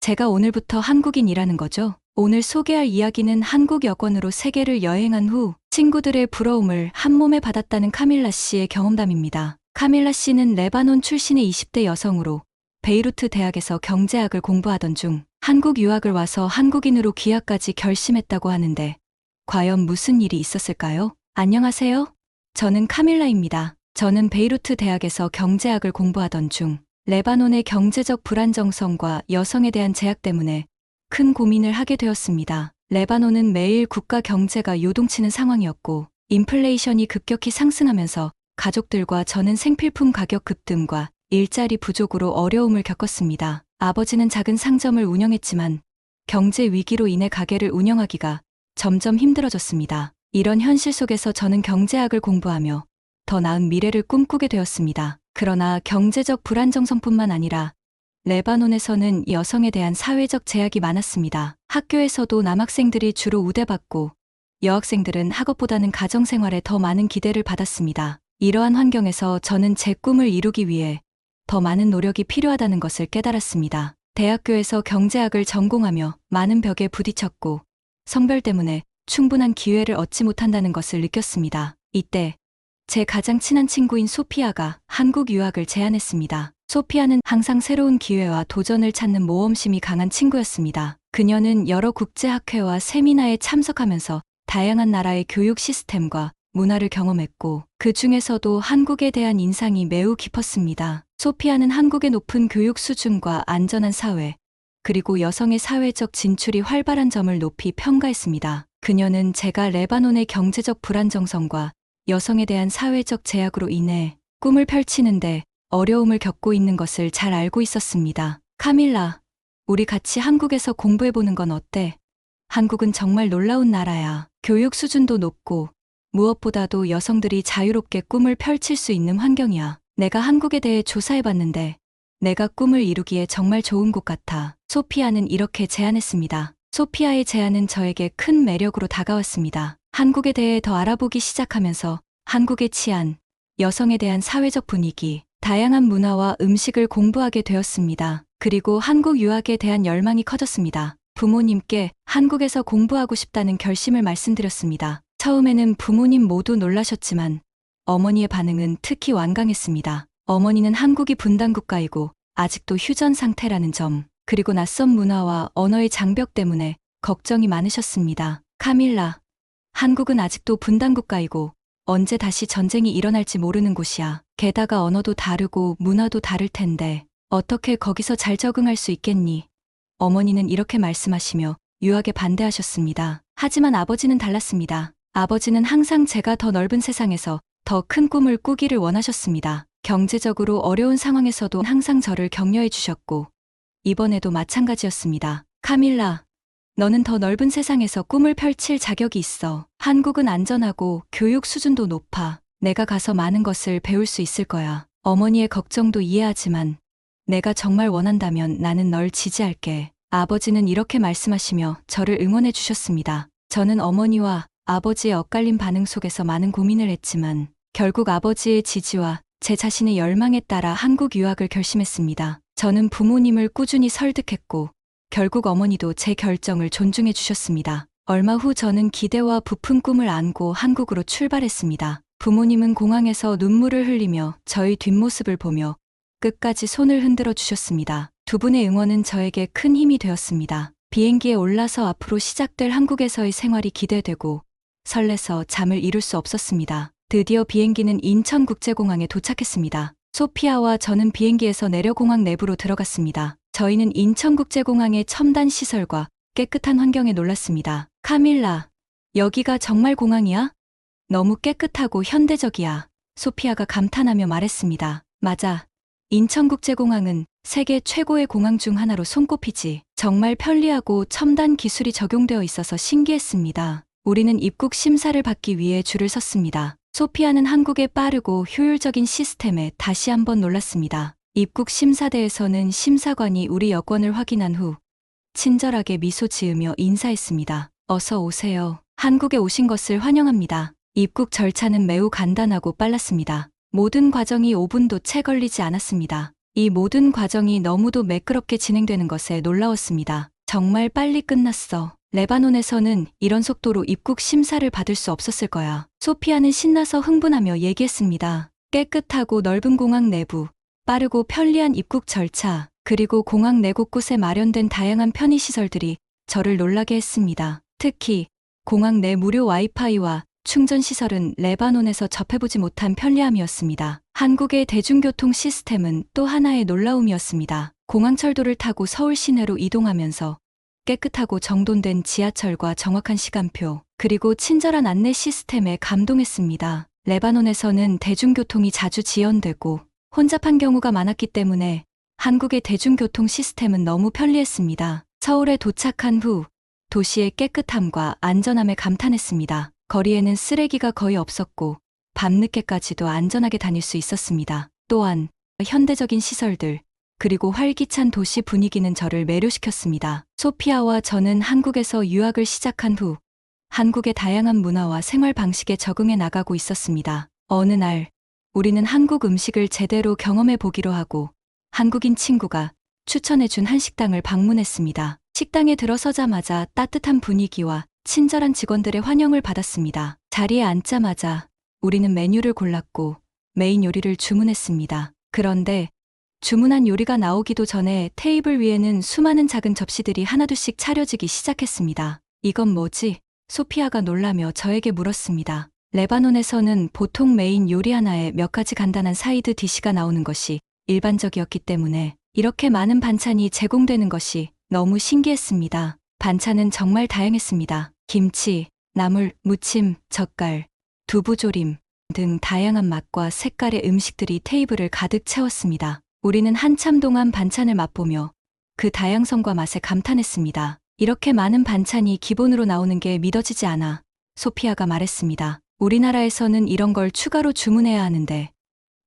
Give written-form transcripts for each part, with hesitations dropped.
제가 오늘부터 한국인이라는 거죠? 오늘 소개할 이야기는 한국 여권으로 세계를 여행한 후 친구들의 부러움을 한몸에 받았다는 카밀라 씨의 경험담입니다. 카밀라 씨는 레바논 출신의 20대 여성으로 베이루트 대학에서 경제학을 공부하던 중 한국 유학을 와서 한국인으로 귀화까지 결심했다고 하는데 과연 무슨 일이 있었을까요? 안녕하세요. 저는 카밀라입니다. 저는 베이루트 대학에서 경제학을 공부하던 중 레바논의 경제적 불안정성과 여성에 대한 제약 때문에 큰 고민을 하게 되었습니다. 레바논은 매일 국가 경제가 요동치는 상황이었고 인플레이션이 급격히 상승하면서 가족들과 저는 생필품 가격 급등과 일자리 부족으로 어려움을 겪었습니다. 아버지는 작은 상점을 운영했지만 경제 위기로 인해 가게를 운영하기가 점점 힘들어졌습니다. 이런 현실 속에서 저는 경제학을 공부하며 더 나은 미래를 꿈꾸게 되었습니다. 그러나 경제적 불안정성뿐만 아니라 레바논에서는 여성에 대한 사회적 제약이 많았습니다. 학교에서도 남학생들이 주로 우대받고 여학생들은 학업보다는 가정생활에 더 많은 기대를 받았습니다. 이러한 환경에서 저는 제 꿈을 이루기 위해 더 많은 노력이 필요하다는 것을 깨달았습니다. 대학교에서 경제학을 전공하며 많은 벽에 부딪혔고 성별 때문에 충분한 기회를 얻지 못한다는 것을 느꼈습니다. 이때 제 가장 친한 친구인 소피아가 한국 유학을 제안했습니다. 소피아는 항상 새로운 기회와 도전을 찾는 모험심이 강한 친구였습니다. 그녀는 여러 국제학회와 세미나에 참석하면서 다양한 나라의 교육 시스템과 문화를 경험했고 그 중에서도 한국에 대한 인상이 매우 깊었습니다. 소피아는 한국의 높은 교육 수준과 안전한 사회, 그리고 여성의 사회적 진출이 활발한 점을 높이 평가했습니다. 그녀는 제가 레바논의 경제적 불안정성과 여성에 대한 사회적 제약으로 인해 꿈을 펼치는데 어려움을 겪고 있는 것을 잘 알고 있었습니다. 카밀라, 우리 같이 한국에서 공부해보는 건 어때? 한국은 정말 놀라운 나라야. 교육 수준도 높고 무엇보다도 여성들이 자유롭게 꿈을 펼칠 수 있는 환경이야. 내가 한국에 대해 조사해봤는데 내가 꿈을 이루기에 정말 좋은 곳 같아. 소피아는 이렇게 제안했습니다. 소피아의 제안은 저에게 큰 매력으로 다가왔습니다. 한국에 대해 더 알아보기 시작하면서 한국의 치안, 여성에 대한 사회적 분위기, 다양한 문화와 음식을 공부하게 되었습니다. 그리고 한국 유학에 대한 열망이 커졌습니다. 부모님께 한국에서 공부하고 싶다는 결심을 말씀드렸습니다. 처음에는 부모님 모두 놀라셨지만 어머니의 반응은 특히 완강했습니다. 어머니는 한국이 분단국가이고 아직도 휴전 상태라는 점, 그리고 낯선 문화와 언어의 장벽 때문에 걱정이 많으셨습니다. 카밀라, 한국은 아직도 분단국가이고 언제 다시 전쟁이 일어날지 모르는 곳이야. 게다가 언어도 다르고 문화도 다를 텐데 어떻게 거기서 잘 적응할 수 있겠니? 어머니는 이렇게 말씀하시며 유학에 반대하셨습니다. 하지만 아버지는 달랐습니다. 아버지는 항상 제가 더 넓은 세상에서 더 큰 꿈을 꾸기를 원하셨습니다. 경제적으로 어려운 상황에서도 항상 저를 격려해 주셨고 이번에도 마찬가지였습니다. 카밀라, 너는 더 넓은 세상에서 꿈을 펼칠 자격이 있어. 한국은 안전하고 교육 수준도 높아. 내가 가서 많은 것을 배울 수 있을 거야. 어머니의 걱정도 이해하지만 내가 정말 원한다면 나는 널 지지할게. 아버지는 이렇게 말씀하시며 저를 응원해 주셨습니다. 저는 어머니와 아버지의 엇갈린 반응 속에서 많은 고민을 했지만 결국 아버지의 지지와 제 자신의 열망에 따라 한국 유학을 결심했습니다. 저는 부모님을 꾸준히 설득했고 결국 어머니도 제 결정을 존중해 주셨습니다. 얼마 후 저는 기대와 부푼 꿈을 안고 한국으로 출발했습니다. 부모님은 공항에서 눈물을 흘리며 저의 뒷모습을 보며 끝까지 손을 흔들어 주셨습니다. 두 분의 응원은 저에게 큰 힘이 되었습니다. 비행기에 올라서 앞으로 시작될 한국에서의 생활이 기대되고 설레서 잠을 이룰 수 없었습니다. 드디어 비행기는 인천국제공항에 도착했습니다. 소피아와 저는 비행기에서 내려 공항 내부로 들어갔습니다. 저희는 인천국제공항의 첨단 시설과 깨끗한 환경에 놀랐습니다. 카밀라, 여기가 정말 공항이야? 너무 깨끗하고 현대적이야. 소피아가 감탄하며 말했습니다. 맞아. 인천국제공항은 세계 최고의 공항 중 하나로 손꼽히지. 정말 편리하고 첨단 기술이 적용되어 있어서 신기했습니다. 우리는 입국 심사를 받기 위해 줄을 섰습니다. 소피아는 한국의 빠르고 효율적인 시스템에 다시 한번 놀랐습니다. 입국 심사대에서는 심사관이 우리 여권을 확인한 후 친절하게 미소 지으며 인사했습니다. 어서 오세요. 한국에 오신 것을 환영합니다. 입국 절차는 매우 간단하고 빨랐습니다. 모든 과정이 5분도 채 걸리지 않았습니다. 이 모든 과정이 너무도 매끄럽게 진행되는 것에 놀라웠습니다. 정말 빨리 끝났어. 레바논에서는 이런 속도로 입국 심사를 받을 수 없었을 거야. 소피아는 신나서 흥분하며 얘기했습니다. 깨끗하고 넓은 공항 내부, 빠르고 편리한 입국 절차, 그리고 공항 내 곳곳에 마련된 다양한 편의시설들이 저를 놀라게 했습니다. 특히 공항 내 무료 와이파이와 충전시설은 레바논에서 접해보지 못한 편리함이었습니다. 한국의 대중교통 시스템은 또 하나의 놀라움이었습니다. 공항철도를 타고 서울 시내로 이동하면서 깨끗하고 정돈된 지하철과 정확한 시간표, 그리고 친절한 안내 시스템에 감동했습니다. 레바논에서는 대중교통이 자주 지연되고 혼잡한 경우가 많았기 때문에 한국의 대중교통 시스템은 너무 편리했습니다. 서울에 도착한 후 도시의 깨끗함과 안전함에 감탄했습니다. 거리에는 쓰레기가 거의 없었고 밤늦게까지도 안전하게 다닐 수 있었습니다. 또한 현대적인 시설들, 그리고 활기찬 도시 분위기는 저를 매료시켰습니다. 소피아와 저는 한국에서 유학을 시작한 후 한국의 다양한 문화와 생활 방식에 적응해 나가고 있었습니다. 어느 날 우리는 한국 음식을 제대로 경험해 보기로 하고 한국인 친구가 추천해준 한식당을 방문했습니다. 식당에 들어서자마자 따뜻한 분위기와 친절한 직원들의 환영을 받았습니다. 자리에 앉자마자 우리는 메뉴를 골랐고 메인 요리를 주문했습니다. 그런데 주문한 요리가 나오기도 전에 테이블 위에는 수많은 작은 접시들이 하나둘씩 차려지기 시작했습니다. 이건 뭐지? 소피아가 놀라며 저에게 물었습니다. 레바논에서는 보통 메인 요리 하나에 몇 가지 간단한 사이드 디시가 나오는 것이 일반적이었기 때문에 이렇게 많은 반찬이 제공되는 것이 너무 신기했습니다. 반찬은 정말 다양했습니다. 김치, 나물, 무침, 젓갈, 두부조림 등 다양한 맛과 색깔의 음식들이 테이블을 가득 채웠습니다. 우리는 한참 동안 반찬을 맛보며 그 다양성과 맛에 감탄했습니다. 이렇게 많은 반찬이 기본으로 나오는 게 믿어지지 않아. 소피아가 말했습니다. 우리나라에서는 이런 걸 추가로 주문해야 하는데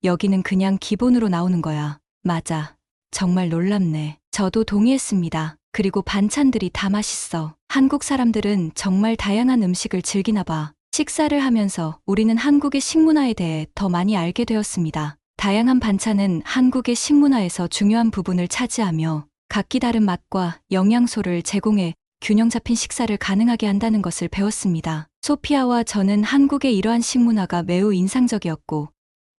여기는 그냥 기본으로 나오는 거야. 맞아. 정말 놀랍네. 저도 동의했습니다. 그리고 반찬들이 다 맛있어. 한국 사람들은 정말 다양한 음식을 즐기나 봐. 식사를 하면서 우리는 한국의 식문화에 대해 더 많이 알게 되었습니다. 다양한 반찬은 한국의 식문화에서 중요한 부분을 차지하며 각기 다른 맛과 영양소를 제공해 균형 잡힌 식사를 가능하게 한다는 것을 배웠습니다. 소피아와 저는 한국의 이러한 식문화가 매우 인상적이었고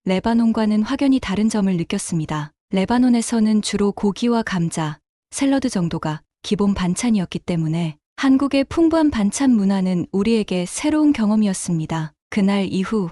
레바논과는 확연히 다른 점을 느꼈습니다. 레바논에서는 주로 고기와 감자, 샐러드 정도가 기본 반찬이었기 때문에 한국의 풍부한 반찬 문화는 우리에게 새로운 경험이었습니다. 그날 이후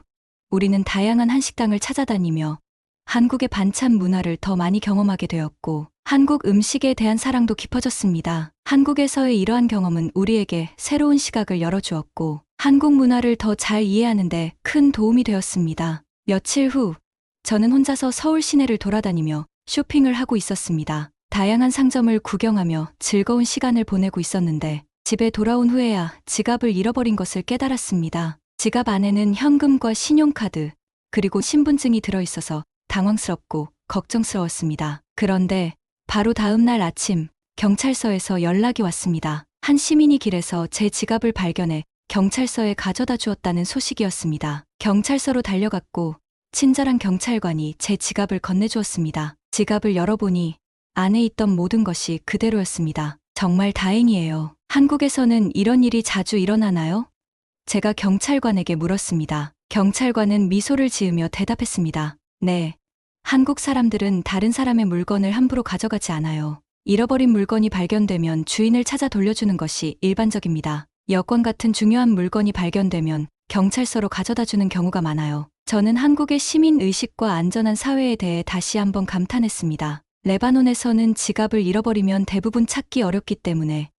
우리는 다양한 한식당을 찾아다니며 한국의 반찬 문화를 더 많이 경험하게 되었고 한국 음식에 대한 사랑도 깊어졌습니다. 한국에서의 이러한 경험은 우리에게 새로운 시각을 열어주었고 한국 문화를 더 잘 이해하는 데 큰 도움이 되었습니다. 며칠 후 저는 혼자서 서울 시내를 돌아다니며 쇼핑을 하고 있었습니다. 다양한 상점을 구경하며 즐거운 시간을 보내고 있었는데 집에 돌아온 후에야 지갑을 잃어버린 것을 깨달았습니다. 지갑 안에는 현금과 신용카드, 그리고 신분증이 들어있어서 당황스럽고 걱정스러웠습니다. 그런데 바로 다음 날 아침 경찰서에서 연락이 왔습니다. 한 시민이 길에서 제 지갑을 발견해 경찰서에 가져다 주었다는 소식이었습니다. 경찰서로 달려갔고 친절한 경찰관이 제 지갑을 건네주었습니다. 지갑을 열어보니 안에 있던 모든 것이 그대로였습니다. 정말 다행이에요. 한국에서는 이런 일이 자주 일어나나요? 제가 경찰관에게 물었습니다. 경찰관은 미소를 지으며 대답했습니다. 네. 한국 사람들은 다른 사람의 물건을 함부로 가져가지 않아요. 잃어버린 물건이 발견되면 주인을 찾아 돌려주는 것이 일반적입니다. 여권 같은 중요한 물건이 발견되면 경찰서로 가져다 주는 경우가 많아요. 저는 한국의 시민 의식과 안전한 사회에 대해 다시 한번 감탄했습니다. 레바논에서는 지갑을 잃어버리면 대부분 찾기 어렵기 때문에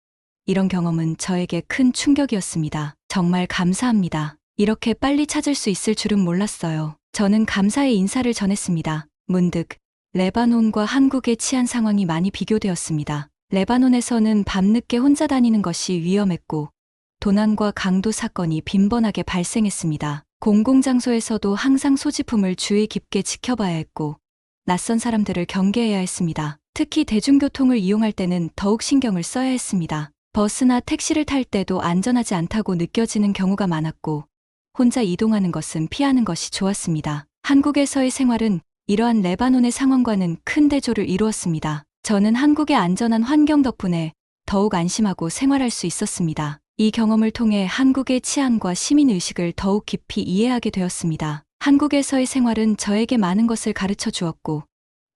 이런 경험은 저에게 큰 충격이었습니다. 정말 감사합니다. 이렇게 빨리 찾을 수 있을 줄은 몰랐어요. 저는 감사의 인사를 전했습니다. 문득 레바논과 한국의 치안 상황이 많이 비교되었습니다. 레바논에서는 밤늦게 혼자 다니는 것이 위험했고 도난과 강도 사건이 빈번하게 발생했습니다. 공공장소에서도 항상 소지품을 주의 깊게 지켜봐야 했고 낯선 사람들을 경계해야 했습니다. 특히 대중교통을 이용할 때는 더욱 신경을 써야 했습니다. 버스나 택시를 탈 때도 안전하지 않다고 느껴지는 경우가 많았고 혼자 이동하는 것은 피하는 것이 좋았습니다. 한국에서의 생활은 이러한 레바논의 상황과는 큰 대조를 이루었습니다. 저는 한국의 안전한 환경 덕분에 더욱 안심하고 생활할 수 있었습니다. 이 경험을 통해 한국의 치안과 시민의식을 더욱 깊이 이해하게 되었습니다. 한국에서의 생활은 저에게 많은 것을 가르쳐 주었고,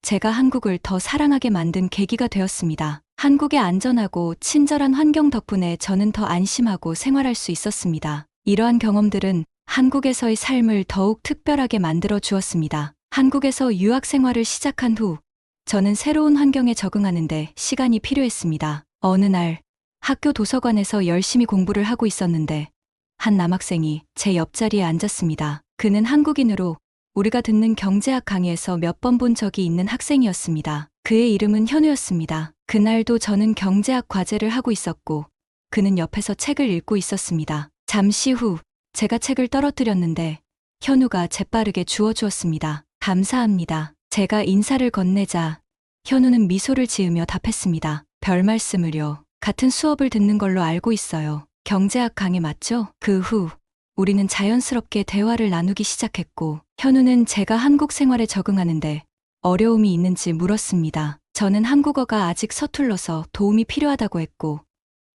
제가 한국을 더 사랑하게 만든 계기가 되었습니다. 한국의 안전하고 친절한 환경 덕분에 저는 더 안심하고 생활할 수 있었습니다. 이러한 경험들은 한국에서의 삶을 더욱 특별하게 만들어 주었습니다. 한국에서 유학 생활을 시작한 후, 저는 새로운 환경에 적응하는데 시간이 필요했습니다. 어느 날, 학교 도서관에서 열심히 공부를 하고 있었는데, 한 남학생이 제 옆자리에 앉았습니다. 그는 한국인으로 우리가 듣는 경제학 강의에서 몇 번 본 적이 있는 학생이었습니다. 그의 이름은 현우였습니다. 그날도 저는 경제학 과제를 하고 있었고, 그는 옆에서 책을 읽고 있었습니다. 잠시 후, 제가 책을 떨어뜨렸는데, 현우가 재빠르게 주워주었습니다. 감사합니다. 제가 인사를 건네자, 현우는 미소를 지으며 답했습니다. 별 말씀을요. 같은 수업을 듣는 걸로 알고 있어요. 경제학 강의 맞죠? 그 후, 우리는 자연스럽게 대화를 나누기 시작했고, 현우는 제가 한국 생활에 적응하는데 어려움이 있는지 물었습니다. 저는 한국어가 아직 서툴러서 도움이 필요하다고 했고,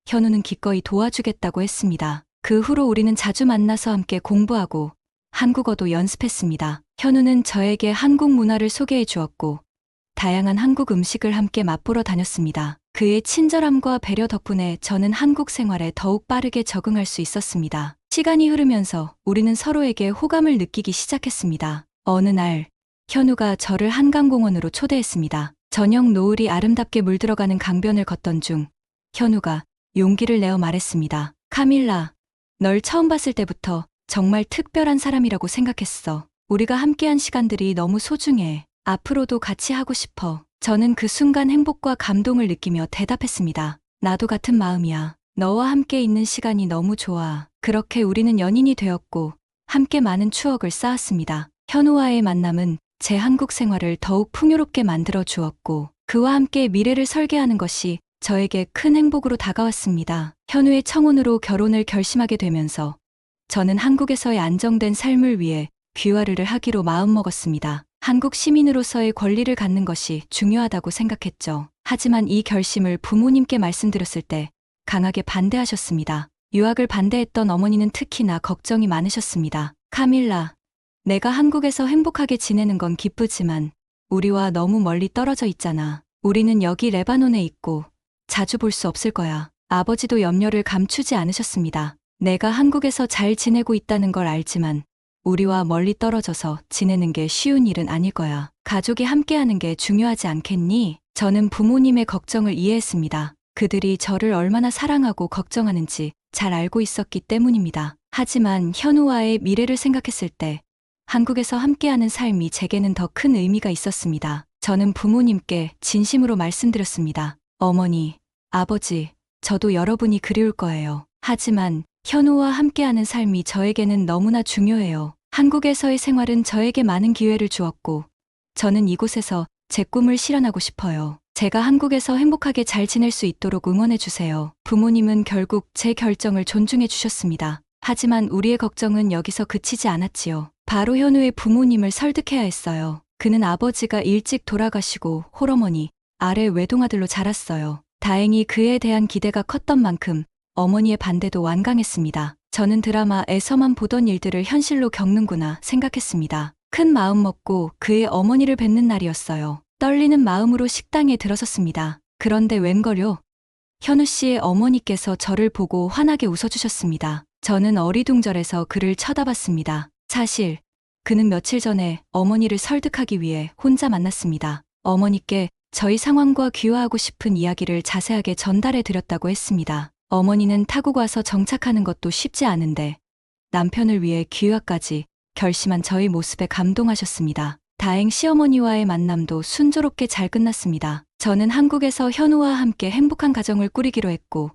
현우는 기꺼이 도와주겠다고 했습니다. 그 후로 우리는 자주 만나서 함께 공부하고 한국어도 연습했습니다. 현우는 저에게 한국 문화를 소개해 주었고, 다양한 한국 음식을 함께 맛보러 다녔습니다. 그의 친절함과 배려 덕분에 저는 한국 생활에 더욱 빠르게 적응할 수 있었습니다. 시간이 흐르면서 우리는 서로에게 호감을 느끼기 시작했습니다. 어느 날, 현우가 저를 한강공원으로 초대했습니다. 저녁 노을이 아름답게 물들어가는 강변을 걷던 중, 현우가 용기를 내어 말했습니다. 카밀라, 널 처음 봤을 때부터 정말 특별한 사람이라고 생각했어. 우리가 함께한 시간들이 너무 소중해. 앞으로도 같이 하고 싶어. 저는 그 순간 행복과 감동을 느끼며 대답했습니다. 나도 같은 마음이야. 너와 함께 있는 시간이 너무 좋아. 그렇게 우리는 연인이 되었고, 함께 많은 추억을 쌓았습니다. 현우와의 만남은 제 한국 생활을 더욱 풍요롭게 만들어 주었고, 그와 함께 미래를 설계하는 것이 저에게 큰 행복으로 다가왔습니다. 현우의 청혼으로 결혼을 결심하게 되면서 저는 한국에서의 안정된 삶을 위해 귀화를 하기로 마음먹었습니다. 한국 시민으로서의 권리를 갖는 것이 중요하다고 생각했죠. 하지만 이 결심을 부모님께 말씀드렸을 때 강하게 반대하셨습니다. 유학을 반대했던 어머니는 특히나 걱정이 많으셨습니다. 카밀라, 내가 한국에서 행복하게 지내는 건 기쁘지만 우리와 너무 멀리 떨어져 있잖아. 우리는 여기 레바논에 있고 자주 볼 수 없을 거야. 아버지도 염려를 감추지 않으셨습니다. 내가 한국에서 잘 지내고 있다는 걸 알지만 우리와 멀리 떨어져서 지내는 게 쉬운 일은 아닐 거야. 가족이 함께하는 게 중요하지 않겠니? 저는 부모님의 걱정을 이해했습니다. 그들이 저를 얼마나 사랑하고 걱정하는지 잘 알고 있었기 때문입니다. 하지만 현우와의 미래를 생각했을 때 한국에서 함께하는 삶이 제게는 더 큰 의미가 있었습니다. 저는 부모님께 진심으로 말씀드렸습니다. 어머니, 아버지, 저도 여러분이 그리울 거예요. 하지만 현우와 함께하는 삶이 저에게는 너무나 중요해요. 한국에서의 생활은 저에게 많은 기회를 주었고, 저는 이곳에서 제 꿈을 실현하고 싶어요. 제가 한국에서 행복하게 잘 지낼 수 있도록 응원해 주세요. 부모님은 결국 제 결정을 존중해 주셨습니다. 하지만 우리의 걱정은 여기서 그치지 않았지요. 바로 현우의 부모님을 설득해야 했어요. 그는 아버지가 일찍 돌아가시고 홀어머니, 아래 외동아들로 자랐어요. 다행히 그에 대한 기대가 컸던 만큼 어머니의 반대도 완강했습니다. 저는 드라마에서만 보던 일들을 현실로 겪는구나 생각했습니다. 큰 마음 먹고 그의 어머니를 뵙는 날이었어요. 떨리는 마음으로 식당에 들어섰습니다. 그런데 웬걸요? 현우 씨의 어머니께서 저를 보고 환하게 웃어주셨습니다. 저는 어리둥절해서 그를 쳐다봤습니다. 사실 그는 며칠 전에 어머니를 설득하기 위해 혼자 만났습니다. 어머니께 저희 상황과 귀화하고 싶은 이야기를 자세하게 전달해 드렸다고 했습니다. 어머니는 타국 와서 정착하는 것도 쉽지 않은데 남편을 위해 귀화까지 결심한 저희 모습에 감동하셨습니다. 다행 시어머니와의 만남도 순조롭게 잘 끝났습니다. 저는 한국에서 현우와 함께 행복한 가정을 꾸리기로 했고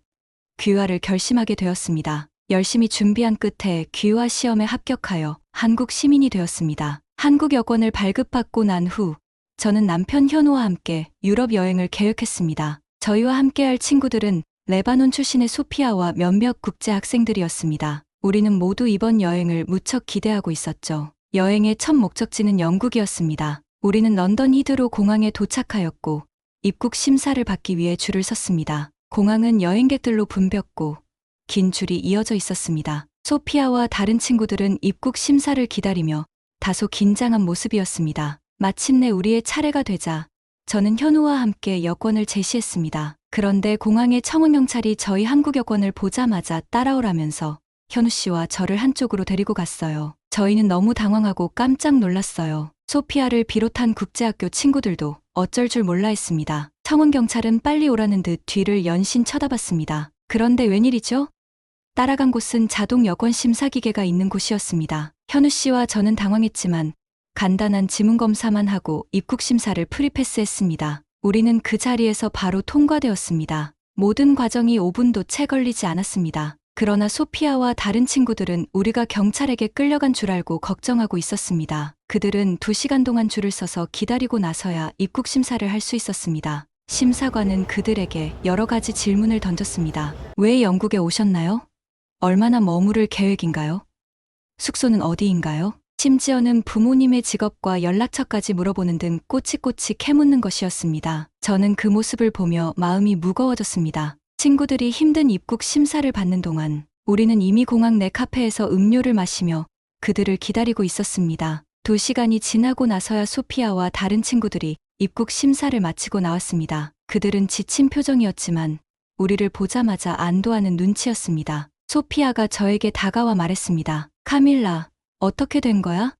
귀화를 결심하게 되었습니다. 열심히 준비한 끝에 귀화 시험에 합격하여 한국 시민이 되었습니다. 한국 여권을 발급받고 난 후 저는 남편 현우와 함께 유럽 여행을 계획했습니다. 저희와 함께할 친구들은 레바논 출신의 소피아와 몇몇 국제 학생들이었습니다. 우리는 모두 이번 여행을 무척 기대하고 있었죠. 여행의 첫 목적지는 영국이었습니다. 우리는 런던 히드로 공항에 도착하였고 입국 심사를 받기 위해 줄을 섰습니다. 공항은 여행객들로 붐볐고 긴 줄이 이어져 있었습니다. 소피아와 다른 친구들은 입국 심사를 기다리며 다소 긴장한 모습이었습니다. 마침내 우리의 차례가 되자 저는 현우와 함께 여권을 제시했습니다. 그런데 공항의 청원경찰이 저희 한국 여권을 보자마자 따라오라면서 현우 씨와 저를 한쪽으로 데리고 갔어요. 저희는 너무 당황하고 깜짝 놀랐어요. 소피아를 비롯한 국제학교 친구들도 어쩔 줄 몰라 했습니다. 청원경찰은 빨리 오라는 듯 뒤를 연신 쳐다봤습니다. 그런데 웬일이죠? 따라간 곳은 자동 여권 심사 기계가 있는 곳이었습니다. 현우 씨와 저는 당황했지만 간단한 지문 검사만 하고 입국 심사를 프리패스했습니다. 우리는 그 자리에서 바로 통과되었습니다. 모든 과정이 5분도 채 걸리지 않았습니다. 그러나 소피아와 다른 친구들은 우리가 경찰에게 끌려간 줄 알고 걱정하고 있었습니다. 그들은 2시간 동안 줄을 서서 기다리고 나서야 입국 심사를 할 수 있었습니다. 심사관은 그들에게 여러 가지 질문을 던졌습니다. 왜 영국에 오셨나요? 얼마나 머무를 계획인가요? 숙소는 어디인가요? 심지어는 부모님의 직업과 연락처까지 물어보는 등 꼬치꼬치 캐묻는 것이었습니다. 저는 그 모습을 보며 마음이 무거워졌습니다. 친구들이 힘든 입국 심사를 받는 동안 우리는 이미 공항 내 카페에서 음료를 마시며 그들을 기다리고 있었습니다. 2시간이 지나고 나서야 소피아와 다른 친구들이 입국 심사를 마치고 나왔습니다. 그들은 지친 표정이었지만 우리를 보자마자 안도하는 눈치였습니다. 소피아가 저에게 다가와 말했습니다. 카밀라, 어떻게 된 거야?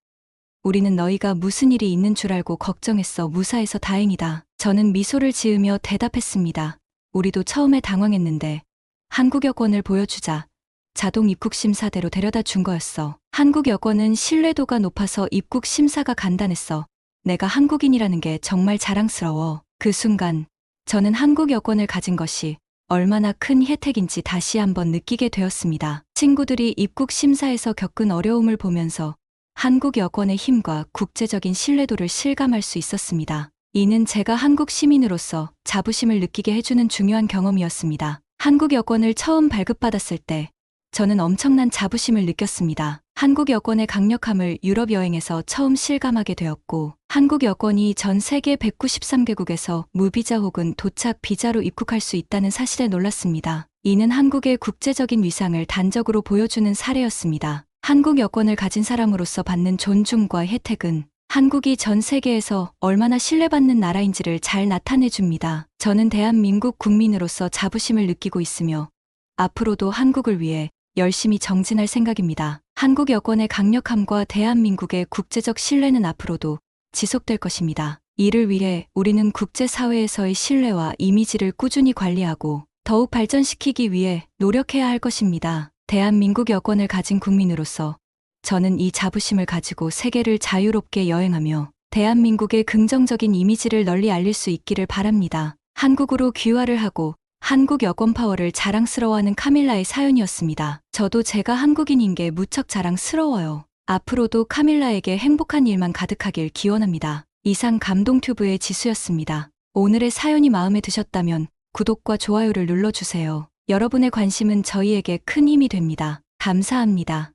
우리는 너희가 무슨 일이 있는 줄 알고 걱정했어. 무사해서 다행이다. 저는 미소를 지으며 대답했습니다. 우리도 처음에 당황했는데 한국 여권을 보여주자 자동 입국 심사대로 데려다 준 거였어. 한국 여권은 신뢰도가 높아서 입국 심사가 간단했어. 내가 한국인이라는 게 정말 자랑스러워. 그 순간 저는 한국 여권을 가진 것이 얼마나 큰 혜택인지 다시 한번 느끼게 되었습니다. 친구들이 입국 심사에서 겪은 어려움을 보면서 한국 여권의 힘과 국제적인 신뢰도를 실감할 수 있었습니다. 이는 제가 한국 시민으로서 자부심을 느끼게 해주는 중요한 경험이었습니다. 한국 여권을 처음 발급받았을 때 저는 엄청난 자부심을 느꼈습니다. 한국 여권의 강력함을 유럽 여행에서 처음 실감하게 되었고 한국 여권이 전 세계 193개국에서 무비자 혹은 도착 비자로 입국할 수 있다는 사실에 놀랐습니다. 이는 한국의 국제적인 위상을 단적으로 보여주는 사례였습니다. 한국 여권을 가진 사람으로서 받는 존중과 혜택은 한국이 전 세계에서 얼마나 신뢰받는 나라인지를 잘 나타내줍니다. 저는 대한민국 국민으로서 자부심을 느끼고 있으며 앞으로도 한국을 위해 열심히 정진할 생각입니다. 한국 여권의 강력함과 대한민국의 국제적 신뢰는 앞으로도 지속될 것입니다. 이를 위해 우리는 국제사회에서의 신뢰와 이미지를 꾸준히 관리하고 더욱 발전시키기 위해 노력해야 할 것입니다. 대한민국 여권을 가진 국민으로서 저는 이 자부심을 가지고 세계를 자유롭게 여행하며 대한민국의 긍정적인 이미지를 널리 알릴 수 있기를 바랍니다. 한국으로 귀화를 하고 한국 여권 파워를 자랑스러워하는 카밀라의 사연이었습니다. 저도 제가 한국인인 게 무척 자랑스러워요. 앞으로도 카밀라에게 행복한 일만 가득하길 기원합니다. 이상 감동튜브의 지수였습니다. 오늘의 사연이 마음에 드셨다면 구독과 좋아요를 눌러주세요. 여러분의 관심은 저희에게 큰 힘이 됩니다. 감사합니다.